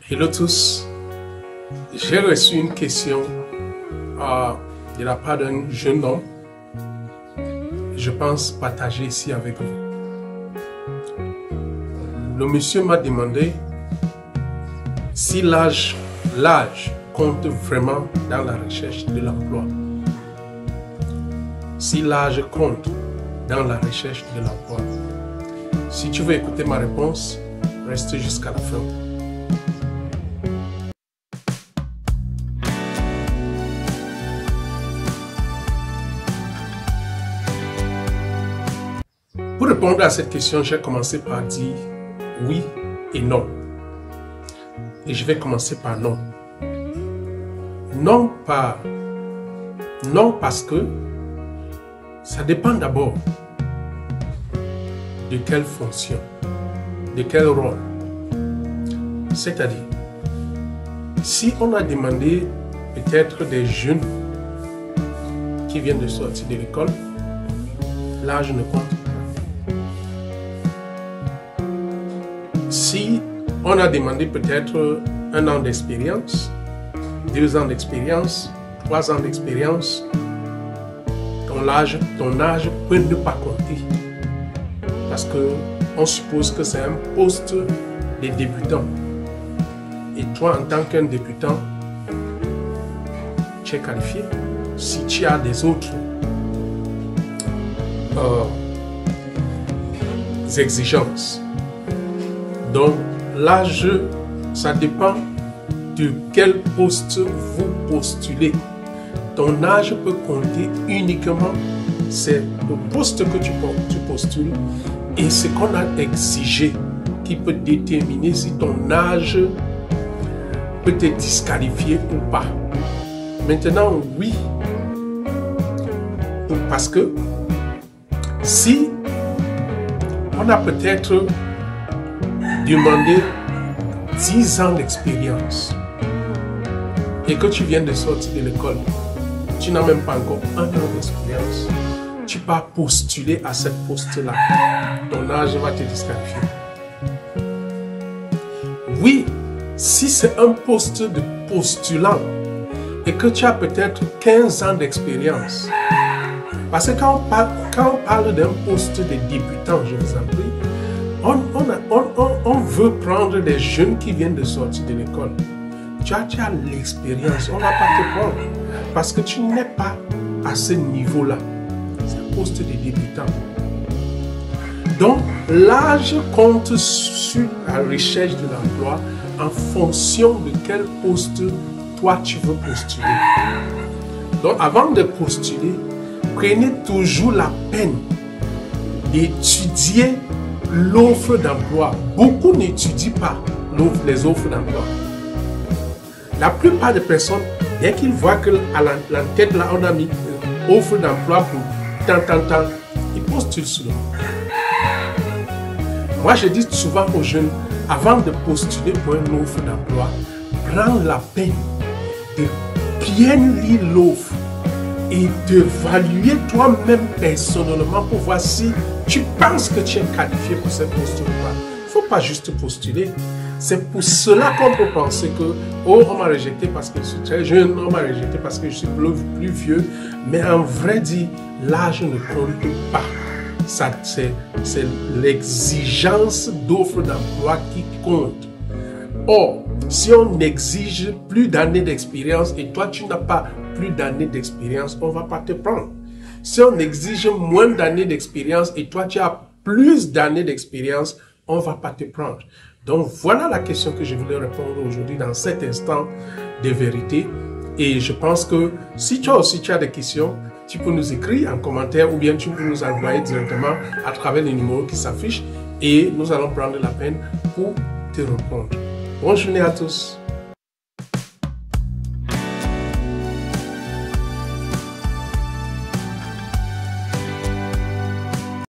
Hello tous, j'ai reçu une question de la part d'un jeune homme. Je pense partager ici avec vous. Le monsieur m'a demandé si l'âge compte vraiment dans la recherche de l'emploi. Si l'âge compte dans la recherche de l'emploi. Si tu veux écouter ma réponse, reste jusqu'à la fin. Pour répondre à cette question, j'ai commencé par dire oui et non. Et je vais commencer par non. Non parce que ça dépend d'abord de quelle fonction, de quel rôle. C'est-à-dire, si on a demandé peut-être des jeunes qui viennent de sortir de l'école, l'âge ne compte pas. Si on a demandé peut-être 1 an d'expérience, 2 ans d'expérience, 3 ans d'expérience, ton âge peut ne pas compter. Parce qu'on suppose que c'est un poste de débutant. Et toi, en tant qu'un débutant, tu es qualifié. Si tu as des autres exigences. Donc, l'âge, ça dépend de quel poste vous postulez. Ton âge peut compter uniquement, c'est le poste que tu postules et ce qu'on a exigé qui peut déterminer si ton âge peut te disqualifier ou pas. Maintenant, oui, parce que si on a peut-être demandé 10 ans d'expérience et que tu viens de sortir de l'école, tu n'as même pas encore 1 an d'expérience, tu vas postuler à cette poste-là, ton âge va te disqualifier. Oui, si c'est un poste de postulant et que tu as peut-être 15 ans d'expérience, parce que quand on parle d'un poste de débutant, je vous en prie, on veut prendre des jeunes qui viennent de sortir de l'école. Tu as l'expérience, on ne va pas te prendre parce que tu n'es pas à ce niveau-là. C'est un poste de débutant. Donc, l'âge compte sur la recherche de l'emploi en fonction de quel poste toi tu veux postuler. Donc, avant de postuler, prenez toujours la peine d'étudier l'offre d'emploi. Beaucoup n'étudient pas les offres d'emploi. La plupart des personnes, dès qu'ils voient que à la tête là, on a mis offre d'emploi pour tant, ils postulent souvent. Moi, je dis souvent aux jeunes, avant de postuler pour une offre d'emploi, prends la peine de bien lire l'offre et d'évaluer toi-même personnellement pour voir si tu penses que tu es qualifié pour cette poste ou pas. Il ne faut pas juste postuler. C'est pour cela qu'on peut penser que oh, on m'a rejeté parce que je suis très jeune, on m'a rejeté parce que je suis plus vieux. Mais en vrai dit, l'âge ne compte pas. C'est l'exigence d'offre d'emploi qui compte. Or, si on exige plus d'années d'expérience et toi tu n'as pas plus d'années d'expérience, on ne va pas te prendre. Si on exige moins d'années d'expérience et toi tu as plus d'années d'expérience, on ne va pas te prendre. Donc voilà la question que je voulais répondre aujourd'hui dans cet instant de vérité. Et je pense que si toi aussi tu as des questions, tu peux nous écrire en commentaire ou bien tu peux nous envoyer directement à travers les numéros qui s'affichent et nous allons prendre la peine pour te répondre. Bonne journée à tous.